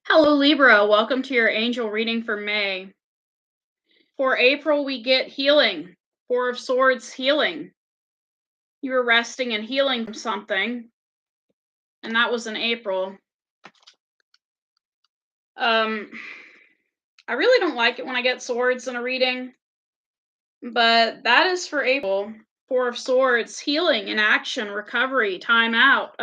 Hello, Libra. Welcome to your angel reading for May. For April, we get healing. Four of Swords, healing. You were resting and healing from something, and that was in April. I really don't like it when I get swords in a reading, but that is for April. Four of Swords, healing, inaction, recovery, time out.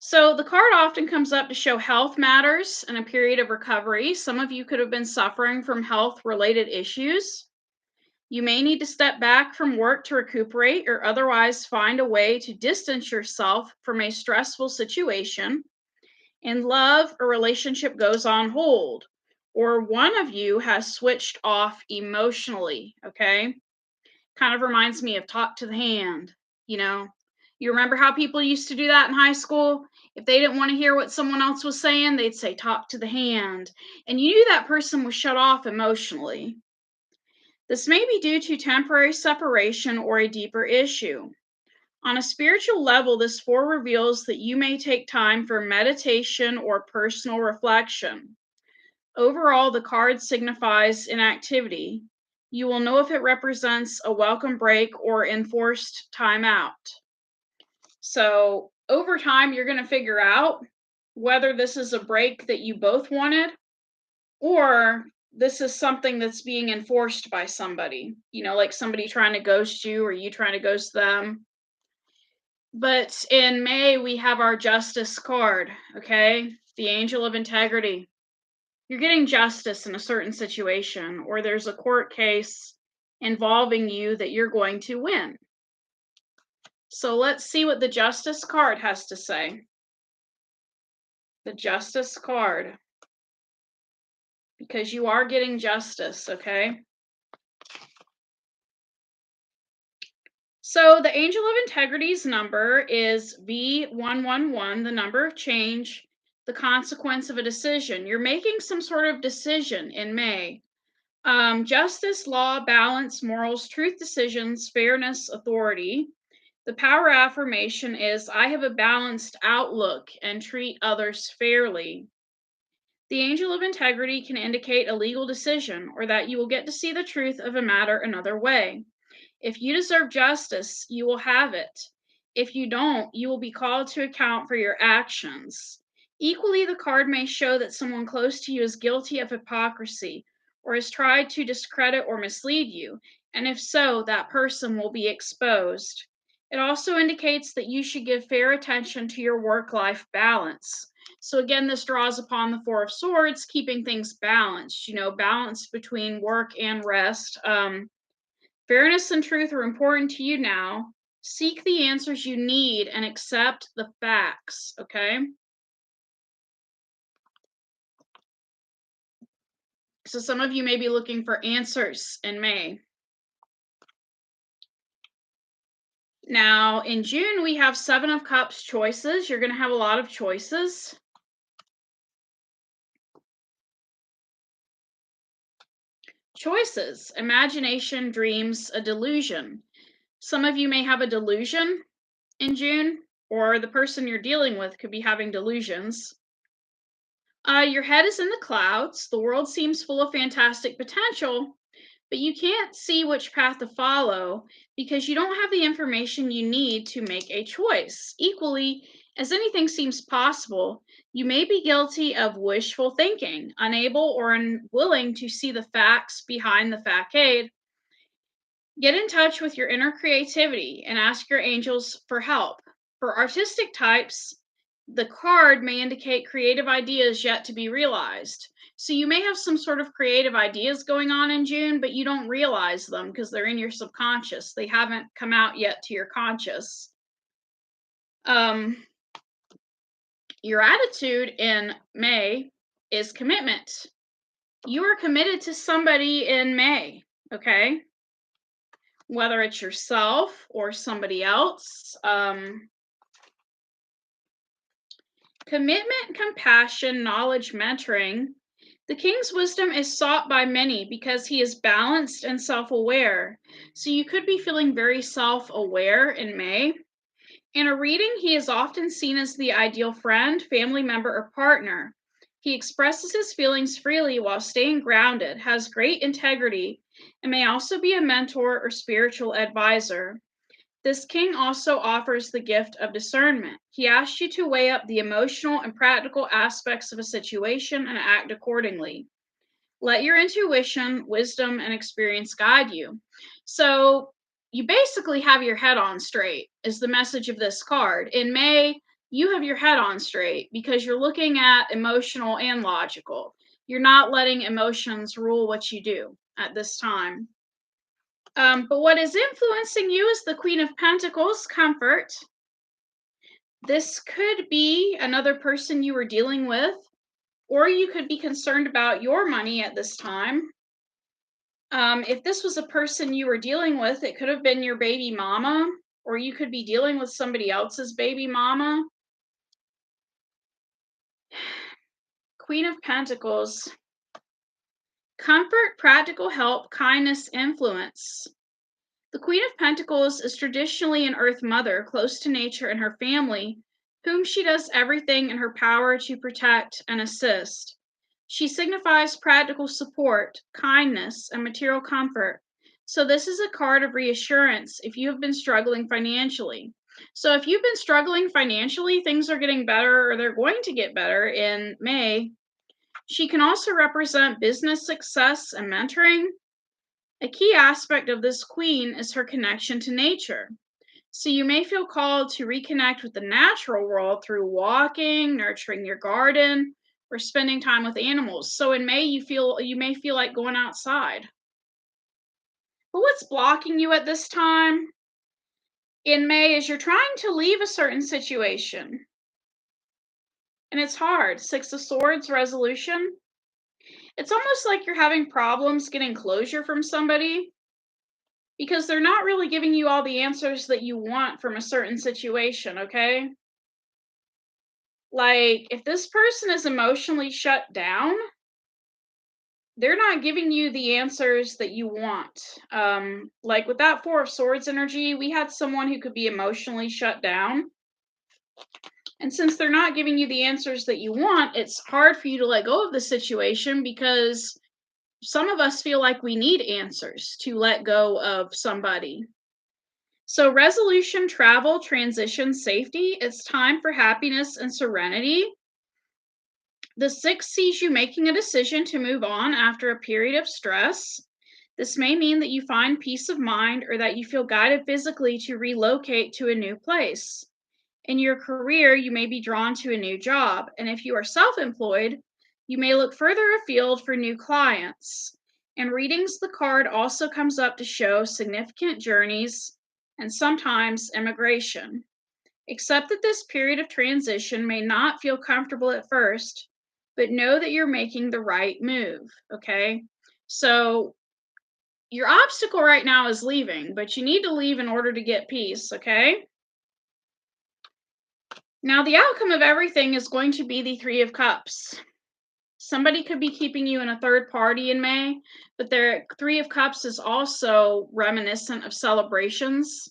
So the card often comes up to show health matters and a period of recovery. Some of you could have been suffering from health-related issues. You may need to step back from work to recuperate or otherwise find a way to distance yourself from a stressful situation. In love, a relationship goes on hold, or one of you has switched off emotionally, okay? Kind of reminds me of talk to the hand, you know? You remember how people used to do that in high school? If they didn't want to hear what someone else was saying, they'd say, talk to the hand. And you knew that person was shut off emotionally. This may be due to temporary separation or a deeper issue. On a spiritual level, this four reveals that you may take time for meditation or personal reflection. Overall, the card signifies inactivity. You will know if it represents a welcome break or enforced time out. So, over time, you're going to figure out whether this is a break that you both wanted or this is something that's being enforced by somebody, like somebody trying to ghost you or you trying to ghost them. But in May, we have our Justice card, okay? The Angel of Integrity. You're getting justice in a certain situation, or there's a court case involving you that you're going to win. So let's see what the Justice card has to say. The Justice card. Because you are getting justice, okay? So the Angel of Integrity's number is V111, the number of change, the consequence of a decision. You're making some sort of decision in May. Justice, law, balance, morals, truth, decisions, fairness, authority. The power affirmation is, I have a balanced outlook and treat others fairly. The Angel of Integrity can indicate a legal decision or that you will get to see the truth of a matter another way. If you deserve justice, you will have it. If you don't, you will be called to account for your actions. Equally, the card may show that someone close to you is guilty of hypocrisy or has tried to discredit or mislead you, and if so, that person will be exposed. It also indicates that you should give fair attention to your work-life balance. So again, this draws upon the Four of Swords, keeping things balanced, balanced between work and rest. Fairness and truth are important to you now. Seek the answers you need and accept the facts, okay? So some of you may be looking for answers in May. Now, in June, we have Seven of Cups choices. You're going to have a lot of choices. Choices, imagination, dreams, a delusion. Some of you may have a delusion in June, or the person you're dealing with could be having delusions. Your head is in the clouds. The world seems full of fantastic potential, but you can't see which path to follow because you don't have the information you need to make a choice. Equally, as anything seems possible, you may be guilty of wishful thinking, unable or unwilling to see the facts behind the facade. Get in touch with your inner creativity and ask your angels for help. For artistic types, the card may indicate creative ideas yet to be realized. So you may have some sort of creative ideas going on in June, but you don't realize them because they're in your subconscious. They haven't come out yet to your conscious. Your attitude in May is commitment. You are committed to somebody in May, okay? Whether it's yourself or somebody else. Commitment, compassion, knowledge, mentoring. The king's wisdom is sought by many because he is balanced and self-aware. So you could be feeling very self-aware in May. In a reading, he is often seen as the ideal friend, family member, or partner. He expresses his feelings freely while staying grounded, has great integrity, and may also be a mentor or spiritual advisor. This king also offers the gift of discernment. He asks you to weigh up the emotional and practical aspects of a situation and act accordingly. Let your intuition, wisdom, and experience guide you. So, you basically have your head on straight, is the message of this card. In May, you have your head on straight because you're looking at emotional and logical. You're not letting emotions rule what you do at this time. But what is influencing you is the Queen of Pentacles, comfort. This could be another person you were dealing with, or you could be concerned about your money at this time. If this was a person you were dealing with, it could have been your baby mama, or you could be dealing with somebody else's baby mama. Queen of Pentacles, comfort, practical help, kindness, influence. The Queen of Pentacles is traditionally an Earth mother, close to nature and her family, whom she does everything in her power to protect and assist. She signifies practical support, kindness, and material comfort. So, this is a card of reassurance if you have been struggling financially. So, if you've been struggling financially, things are getting better or they're going to get better in May. She can also represent business success and mentoring. A key aspect of this queen is her connection to nature. So you may feel called to reconnect with the natural world through walking, nurturing your garden, or spending time with animals. So in May you may feel like going outside. But what's blocking you at this time in May is you're trying to leave a certain situation. And it's hard. 6 of Swords resolution. It's almost like you're having problems getting closure from somebody because they're not really giving you all the answers that you want from a certain situation, okay? Like, if this person is emotionally shut down, they're not giving you the answers that you want. Like with that 4 of Swords energy, we had someone who could be emotionally shut down. And since they're not giving you the answers that you want, it's hard for you to let go of the situation because some of us feel like we need answers to let go of somebody. So, resolution, travel, transition, safety, it's time for happiness and serenity. The 6 sees you making a decision to move on after a period of stress. This may mean that you find peace of mind or that you feel guided physically to relocate to a new place. In your career, you may be drawn to a new job. And if you are self employed, you may look further afield for new clients. In readings, the card also comes up to show significant journeys and sometimes immigration. Accept that this period of transition may not feel comfortable at first, but know that you're making the right move, okay? So, your obstacle right now is leaving, but you need to leave in order to get peace, okay? Now, the outcome of everything is going to be the 3 of Cups. Somebody could be keeping you in a third party in May, but their 3 of Cups is also reminiscent of celebrations.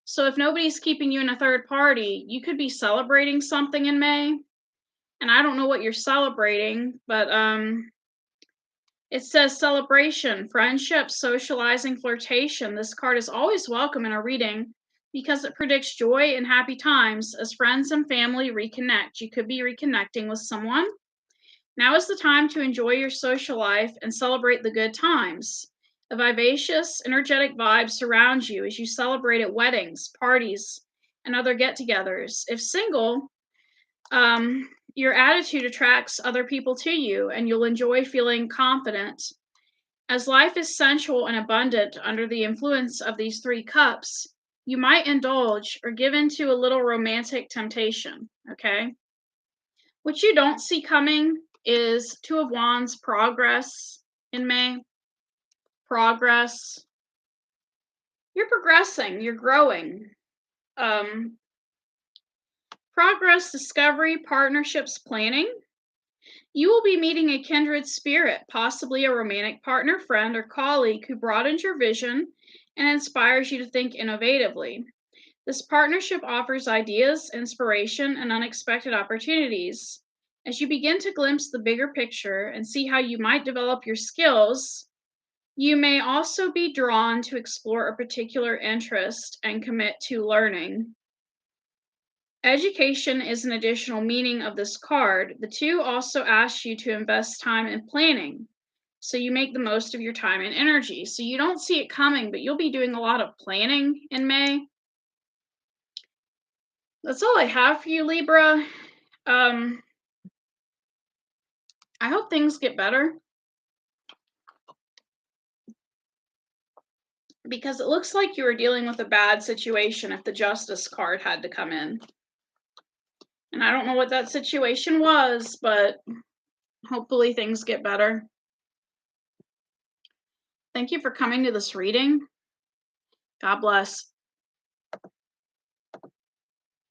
So if nobody's keeping you in a third party, you could be celebrating something in May. And I don't know what you're celebrating, but it says celebration, friendship, socializing, flirtation. This card is always welcome in a reading because it predicts joy and happy times as friends and family reconnect. You could be reconnecting with someone. Now is the time to enjoy your social life and celebrate the good times. A vivacious, energetic vibe surrounds you as you celebrate at weddings, parties, and other get togethers. If single, your attitude attracts other people to you, and you'll enjoy feeling confident. As life is sensual and abundant under the influence of these 3 cups, you might indulge or give into a little romantic temptation, okay? What you don't see coming is 2 of Wands, progress in May. Progress. You're progressing, you're growing. Progress, discovery, partnerships, planning. You will be meeting a kindred spirit, possibly a romantic partner, friend, or colleague who broadens your vision and inspires you to think innovatively. This partnership offers ideas, inspiration, and unexpected opportunities. As you begin to glimpse the bigger picture and see how you might develop your skills, you may also be drawn to explore a particular interest and commit to learning. Education is an additional meaning of this card. The two also ask you to invest time in planning, so you make the most of your time and energy. So you don't see it coming, but you'll be doing a lot of planning in May. That's all I have for you, Libra. Um, I hope things get better because it looks like you were dealing with a bad situation if the Justice card had to come in. And I don't know what that situation was, but hopefully things get better. Thank you for coming to this reading. God bless.